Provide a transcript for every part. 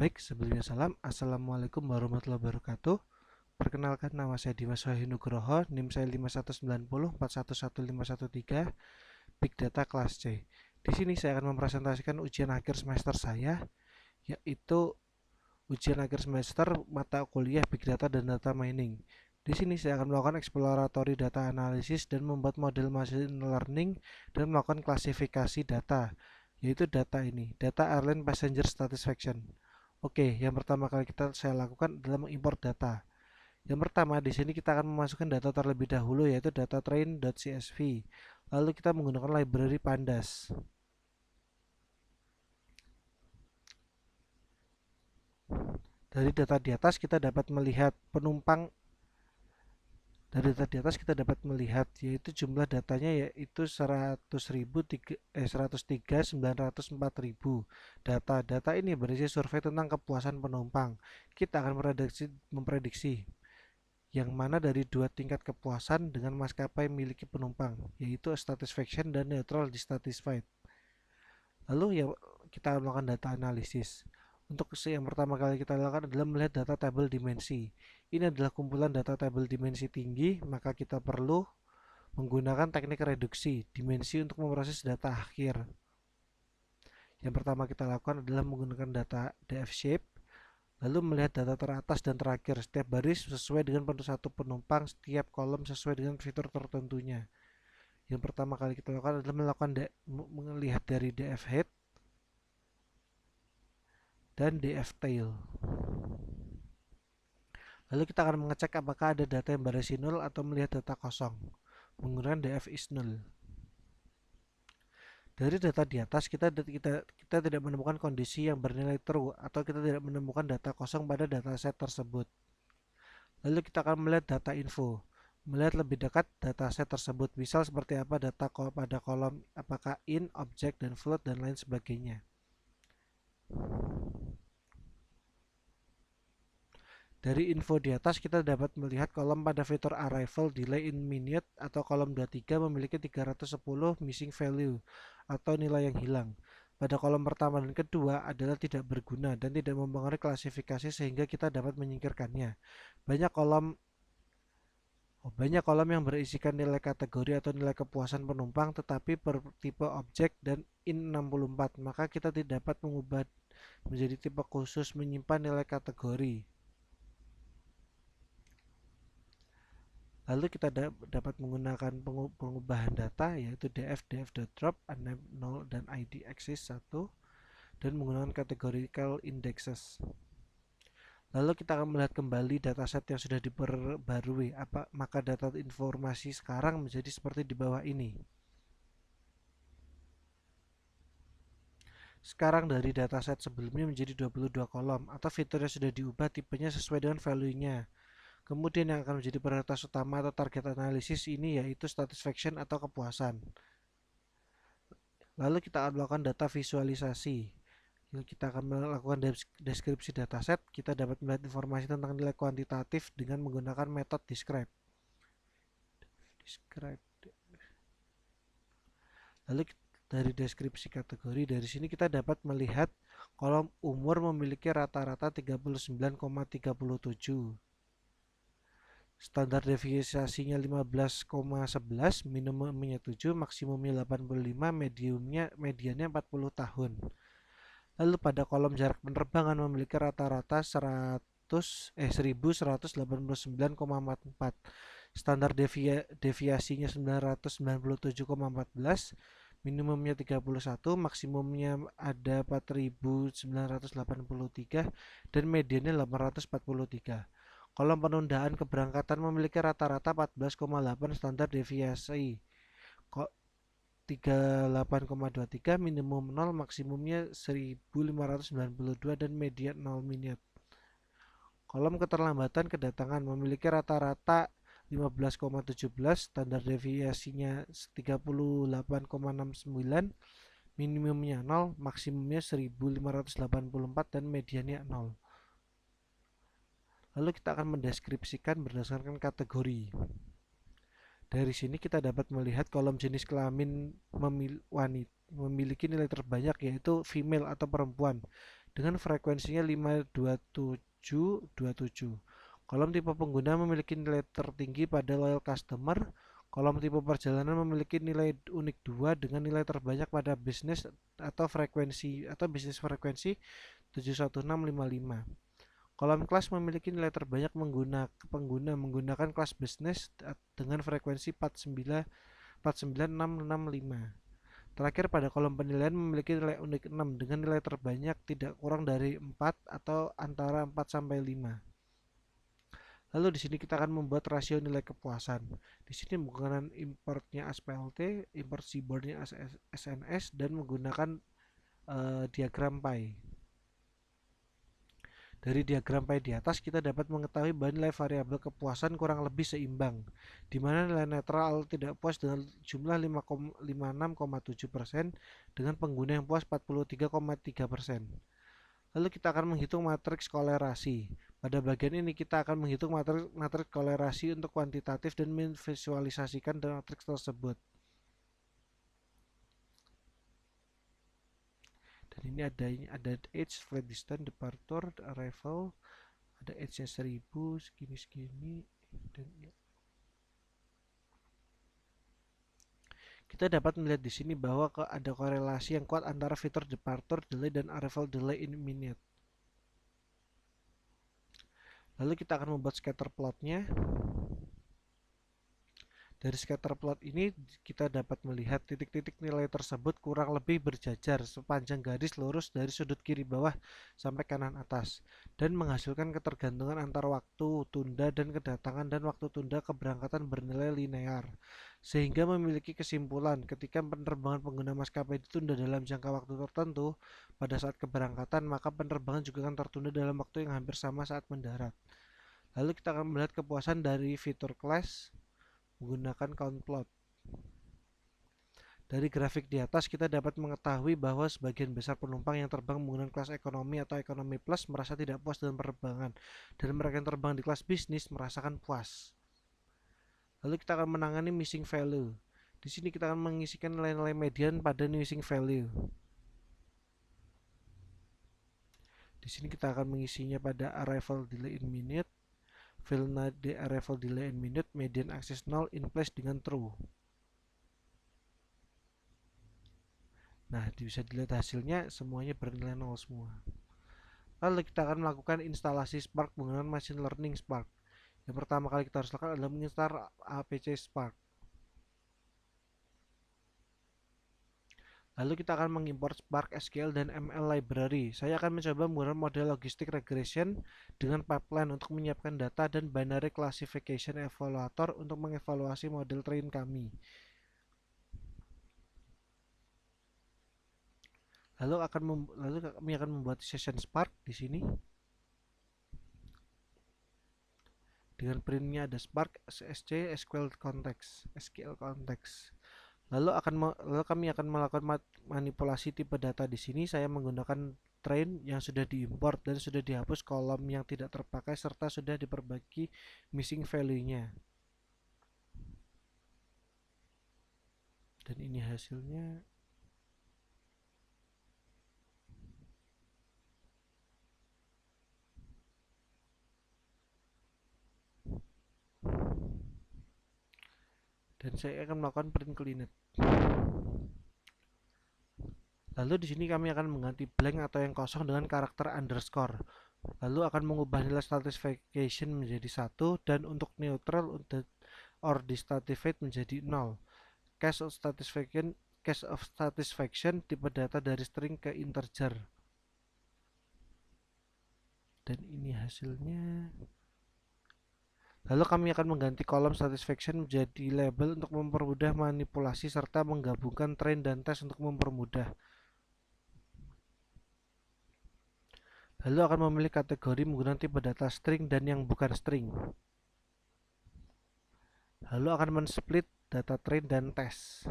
Baik, sebelumnya salam. Assalamualaikum warahmatullahi wabarakatuh. Perkenalkan, nama saya Dimas Wahyu Nugroho, NIM saya 51904111513, Big Data kelas C. Di sini saya akan mempresentasikan ujian akhir semester saya, yaitu ujian akhir semester mata kuliah Big Data dan Data Mining. Di sini saya akan melakukan exploratory data analysis dan membuat model machine learning dan melakukan klasifikasi data, yaitu data airline passenger satisfaction. Oke, yang pertama kali saya lakukan adalah mengimport data. Yang pertama, di sini kita akan memasukkan data terlebih dahulu, yaitu data train.csv. Lalu kita menggunakan library pandas. Dari data di atas kita dapat melihat penumpang. Dari data di atas kita dapat melihat yaitu jumlah datanya yaitu 103.904.000 data. Data ini berisi survei tentang kepuasan penumpang. Kita akan memprediksi yang mana dari dua tingkat kepuasan dengan maskapai miliki penumpang, yaitu satisfaction dan neutral dissatisfied. Lalu ya kita akan melakukan data analisis. Untuk yang pertama kali kita lakukan adalah melihat data tabel dimensi. Ini adalah kumpulan data tabel dimensi tinggi, maka kita perlu menggunakan teknik reduksi dimensi untuk memproses data akhir. Yang pertama kita lakukan adalah menggunakan data df shape, lalu melihat data teratas dan terakhir. Setiap baris sesuai dengan satu penumpang, setiap kolom sesuai dengan fitur tertentunya. Yang pertama kali kita lakukan adalah melihat dari df head dan df tail. Lalu kita akan mengecek apakah ada data yang berisi nol atau melihat data kosong menggunakan df is null. Dari data di atas kita tidak menemukan kondisi yang bernilai true atau kita tidak menemukan data kosong pada dataset tersebut. Lalu kita akan melihat data info, melihat lebih dekat dataset tersebut, misal seperti apa data pada kolom, apakah in, object, dan float, dan lain sebagainya. Dari info di atas kita dapat melihat kolom pada fitur arrival delay in minute atau kolom 23 memiliki 310 missing value atau nilai yang hilang. Pada kolom pertama dan kedua adalah tidak berguna dan tidak mempengaruhi klasifikasi sehingga kita dapat menyingkirkannya. Banyak kolom yang berisikan nilai kategori atau nilai kepuasan penumpang tetapi per tipe objek dan in 64, maka kita tidak dapat mengubah menjadi tipe khusus menyimpan nilai kategori. Lalu kita dapat menggunakan pengubahan data yaitu df.drop, unnamed null, dan id axis 1 dan menggunakan categorical indexes. Lalu kita akan melihat kembali dataset yang sudah diperbarui, maka data informasi sekarang menjadi seperti di bawah ini. Sekarang dari dataset sebelumnya menjadi 22 kolom atau fiturnya sudah diubah tipenya sesuai dengan value-nya. Kemudian yang akan menjadi prioritas utama atau target analisis ini yaitu satisfaction atau kepuasan. Lalu kita akan melakukan data visualisasi. Kita akan melakukan deskripsi dataset. Kita dapat melihat informasi tentang nilai kuantitatif dengan menggunakan metode describe. Lalu dari deskripsi kategori, dari sini kita dapat melihat kolom umur memiliki rata-rata 39,37. Standar deviasinya 15,11, minimumnya 7, maksimumnya 85, mediannya 40 tahun. Lalu pada kolom jarak penerbangan memiliki rata-rata 1189,44. Standar deviasinya 997,14, minimumnya 31, maksimumnya ada 4983 dan mediannya 843. Kolom penundaan keberangkatan memiliki rata-rata 14,8, standar deviasi 38,23, minimum 0, maksimumnya 1592 dan median 0 menit. Kolom keterlambatan kedatangan memiliki rata-rata 15,17, standar deviasinya 38,69, minimumnya 0, maksimumnya 1584 dan mediannya 0. Lalu kita akan mendeskripsikan berdasarkan kategori. Dari sini kita dapat melihat kolom jenis kelamin memiliki nilai terbanyak yaitu female atau perempuan dengan frekuensinya 52727. Kolom tipe pengguna memiliki nilai tertinggi pada loyal customer. Kolom tipe perjalanan memiliki nilai unik 2 dengan nilai terbanyak pada bisnis atau bisnis frekuensi 71655. Kolom kelas memiliki nilai terbanyak pengguna menggunakan kelas bisnis dengan frekuensi 49665. Terakhir pada kolom penilaian memiliki nilai unik 6 dengan nilai terbanyak tidak kurang dari 4 atau antara 4 sampai 5. Lalu di sini kita akan membuat rasio nilai kepuasan. Di sini menggunakan importnya ASPLT, import keyboardnya SNS, dan menggunakan diagram pie. Dari diagram pie di atas kita dapat mengetahui bahwa nilai variabel kepuasan kurang lebih seimbang, di mana nilai netral tidak puas dengan jumlah 56,7% dengan pengguna yang puas 43,3%. Lalu kita akan menghitung matriks kolerasi. Pada bagian ini kita akan menghitung matriks kolerasi untuk kuantitatif dan memvisualisasikan matriks tersebut. Dan ini ada age, flight distance, departure, arrival, ada age-nya 1000, segini dan ya. Kita dapat melihat di sini bahwa ada korelasi yang kuat antara fitur departure delay dan arrival delay in minute. Lalu kita akan membuat scatter plotnya. Dari scatter plot ini kita dapat melihat titik-titik nilai tersebut kurang lebih berjajar sepanjang garis lurus dari sudut kiri bawah sampai kanan atas dan menghasilkan ketergantungan antara waktu tunda dan kedatangan dan waktu tunda keberangkatan bernilai linear, sehingga memiliki kesimpulan ketika penerbangan pengguna maskapai ditunda dalam jangka waktu tertentu pada saat keberangkatan, maka penerbangan juga akan tertunda dalam waktu yang hampir sama saat mendarat. Lalu kita akan melihat kepuasan dari fitur class menggunakan count plot. Dari grafik di atas kita dapat mengetahui bahwa sebagian besar penumpang yang terbang menggunakan kelas ekonomi atau ekonomi plus merasa tidak puas dengan penerbangan, dan mereka yang terbang di kelas bisnis merasakan puas. Lalu kita akan menangani missing value. Di sini kita akan mengisikan nilai-nilai median pada missing value. Di sini kita akan mengisinya pada arrival delay in minute, final arrival delay in minute, median access 0, in place dengan true. Nah, bisa dilihat hasilnya semuanya bernilai 0 semua. Lalu kita akan melakukan instalasi Spark menggunakan machine learning Spark. Yang pertama kali kita harus lakukan adalah menginstal APC Spark. Lalu kita akan mengimport Spark SQL dan ML library. Saya akan mencoba menggunakan model logistic regression dengan pipeline untuk menyiapkan data dan binary classification evaluator untuk mengevaluasi model train kami. Lalu kami akan membuat session Spark di sini. Dengan printnya ada Spark SC SQL context. Lalu kami akan melakukan manipulasi tipe data di sini. Saya menggunakan train yang sudah diimport dan sudah dihapus kolom yang tidak terpakai serta sudah diperbaiki missing value-nya. Dan ini hasilnya. Dan saya akan melakukan print cleanet. Lalu di sini kami akan mengganti blank atau yang kosong dengan karakter underscore. Lalu akan mengubah nilai satisfaction menjadi 1 dan untuk neutral or dissatisfied menjadi 0. Case of satisfaction tipe data dari string ke integer. Dan ini hasilnya. Lalu kami akan mengganti kolom satisfaction menjadi label untuk mempermudah manipulasi serta menggabungkan train dan test untuk mempermudah. Lalu akan memilih kategori menggunakan tipe data string dan yang bukan string. Lalu akan men-split data train dan test.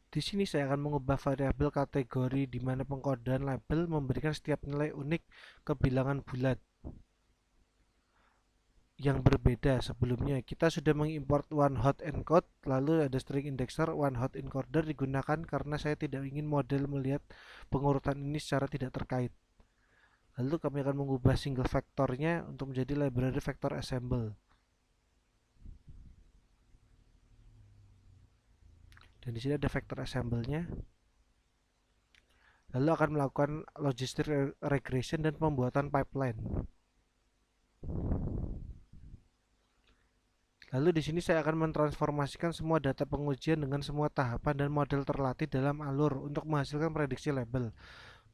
Di sini saya akan mengubah variabel kategori di mana pengkodean label memberikan setiap nilai unik ke bilangan bulat. yang berbeda. Sebelumnya kita sudah mengimport one hot encode, lalu ada string indexer. One hot encoder digunakan karena saya tidak ingin model melihat pengurutan ini secara tidak terkait. Lalu kami akan mengubah single vektornya untuk menjadi library vector assemble. Dan di sini ada vector assemble-nya. Lalu akan melakukan logistic regression dan pembuatan pipeline. Lalu di sini saya akan mentransformasikan semua data pengujian dengan semua tahapan dan model terlatih dalam alur untuk menghasilkan prediksi label.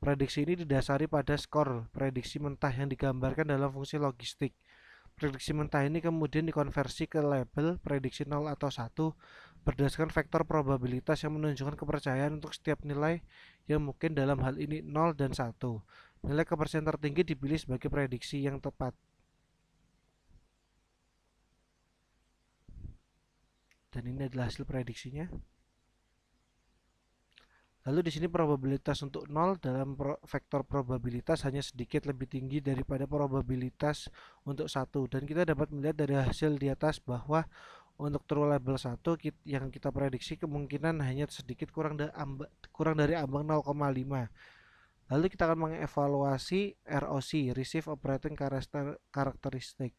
Prediksi ini didasari pada skor prediksi mentah yang digambarkan dalam fungsi logistik. Prediksi mentah ini kemudian dikonversi ke label prediksi 0 atau 1 berdasarkan vektor probabilitas yang menunjukkan kepercayaan untuk setiap nilai yang mungkin, dalam hal ini 0 dan 1. Nilai kepercayaan tertinggi dipilih sebagai prediksi yang tepat. Dan ini adalah hasil prediksinya. Lalu di sini probabilitas untuk 0 dalam vektor probabilitas hanya sedikit lebih tinggi daripada probabilitas untuk 1. Dan kita dapat melihat dari hasil di atas bahwa untuk true label 1 yang kita prediksi kemungkinan hanya sedikit kurang dari ambang 0,5. Lalu kita akan mengevaluasi ROC, Receive Operating Characteristic.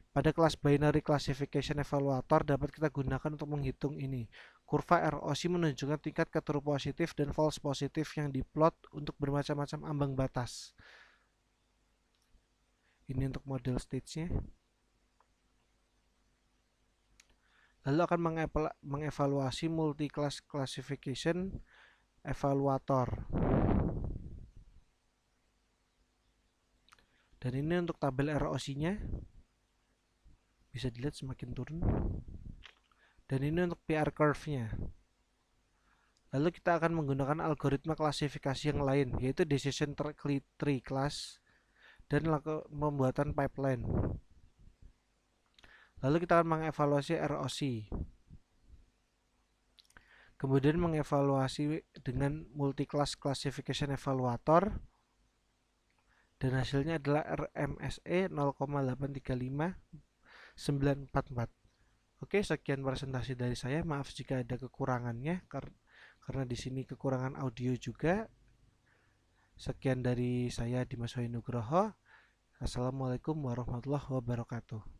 Pada kelas Binary Classification Evaluator dapat kita gunakan untuk menghitung ini. Kurva ROC menunjukkan tingkat ke true positif dan false positif yang diplot untuk bermacam-macam ambang batas. Ini untuk model stage-nya. Lalu akan mengevaluasi multi-class classification evaluator. Dan ini untuk tabel ROC-nya. Bisa dilihat semakin turun. Dan ini untuk PR curve-nya. Lalu kita akan menggunakan algoritma klasifikasi yang lain, yaitu decision tree class dan pembuatan pipeline. Lalu kita akan mengevaluasi ROC. Kemudian mengevaluasi dengan multi-class classification evaluator. Dan hasilnya adalah RMSE 0,835944. Oke, sekian presentasi dari saya. Maaf jika ada kekurangannya karena di sini kekurangan audio juga. Sekian dari saya, Dimas Nugroho. Assalamualaikum warahmatullahi wabarakatuh.